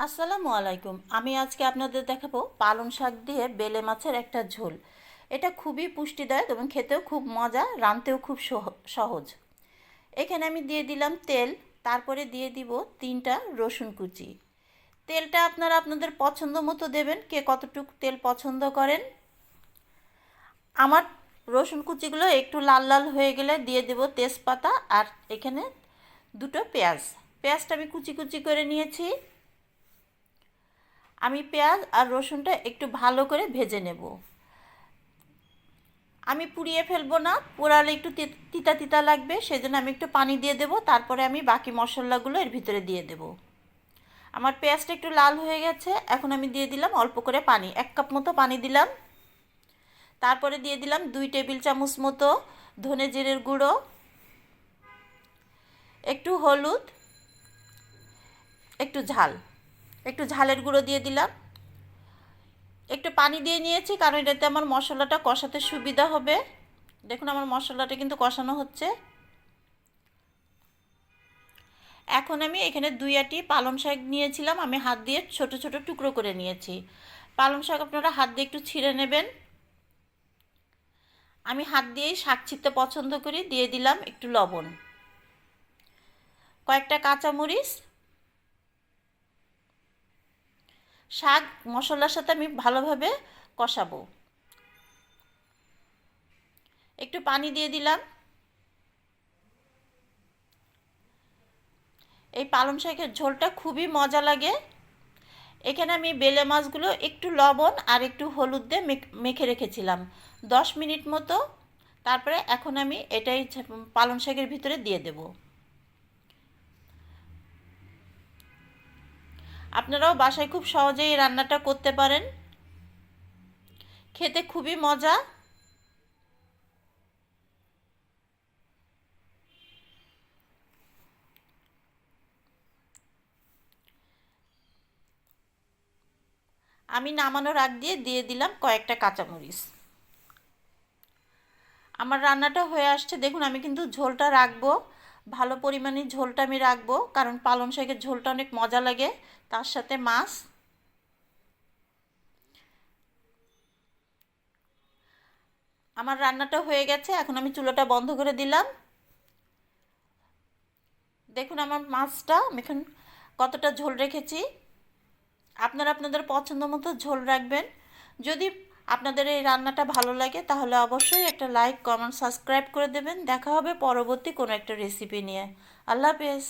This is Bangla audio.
আসসালামু আলাইকুম। আমি আজকে আপনাদের দেখাবো পালং শাক দিয়ে বেলে মাছের একটা ঝোল। এটা খুবই পুষ্টিদায়ক এবং খেতেও খুব মজা, রাঁধতেও খুব সহজ। এখানে আমি দিয়ে দিলাম তেল, তারপরে দিয়ে দিব 3টা রসুন কুচি। তেলটা আপনারা আপনাদের পছন্দ মতো দেবেন, কে কতটুকু তেল পছন্দ করেন। আমার রসুন কুচিগুলো একটু লাল লাল হয়ে গেলে দিয়ে দেব তেজপাতা, আর এখানে 2টো পেঁয়াজ। পেঁয়াজটা আমি কুচি কুচি করে নিয়েছি। আমি পেঁয়াজ আর রসুনটা একটু ভালো করে ভেজে নেব। আমি পুড়িয়ে ফেলবো না, পোড়ালে একটু তিতা তিতা লাগবে, সেজন্য আমি একটু পানি দিয়ে দেব, তারপরে আমি বাকি মশলাগুলো এর ভিতরে দিয়ে দেব। আমার পেঁয়াজটা একটু লাল হয়ে গেছে, এখন আমি দিয়ে দিলাম অল্প করে পানি, 1 কাপ মতো পানি দিলাম। তারপরে দিয়ে দিলাম 2 টেবিল চামচ মতো ধনে জিরের গুঁড়ো, একটু হলুদ, একটু ঝালের গুঁড়ো দিয়ে দিলাম। একটু পানি দিয়ে নিয়েছি কারণ এটাতে আমার মশলাটা কষাতে সুবিধা হবে। দেখুন আমার মশলাটা কিন্তু কষানো হচ্ছে। এখন আমি এখানে 2 আটি পালং শাক নিয়েছিলাম, আমি হাত দিয়ে ছোট ছোট টুকরো করে নিয়েছি। পালং শাক আপনারা হাত দিয়ে একটু ছিঁড়ে নেবেন। আমি হাত দিয়েই শাক ছিঁড়তে পছন্দ করি। দিয়ে দিলাম একটু লবণ, কয়েকটা কাঁচামরিচ। শাক মশলার সাথে আমি ভালোভাবে কষাবো। একটু পানি দিয়ে দিলাম। এই পালং শাকের ঝোলটা খুবই মজা লাগে। এখানে আমি বেলে মাছগুলো একটু লবণ আর একটু হলুদ দিয়ে মেখে রেখেছিলাম 10 মিনিট মতো। তারপরে এখন আমি এটাই পালং শাকের ভিতরে দিয়ে দেব। আপনারাও বাসায় খুব সহজেই এই রান্নাটা করতে পারেন, খেতে খুবই মজা। আমি নামানোর আগ দিয়ে দিলাম কয়েকটা কাঁচামরিচ। আমার রান্নাটা হয়ে আসছে, দেখুন আমি কিন্তু ঝোলটা রাখবো, ভালো পরিমাণে ঝোলটা আমি রাখবো, কারণ পালং শাকের ঝোলটা অনেক মজা লাগে, তার সাথে মাছ। আমার রান্নাটা হয়ে গেছে, এখন আমি চুলাটা বন্ধ করে দিলাম। দেখুন আমার মাছটা আমি এখন কতটা ঝোল রেখেছি। আপনারা আপনাদের পছন্দ মতো ঝোল রাখবেন। যদি আপনাদের এই রান্নাটা ভালো লাগে তাহলে অবশ্যই একটা লাইক, কমেন্ট, সাবস্ক্রাইব করে দেবেন। দেখা হবে পরবর্তী কোনো একটা রেসিপি নিয়ে। আল্লাহ হাফেজ।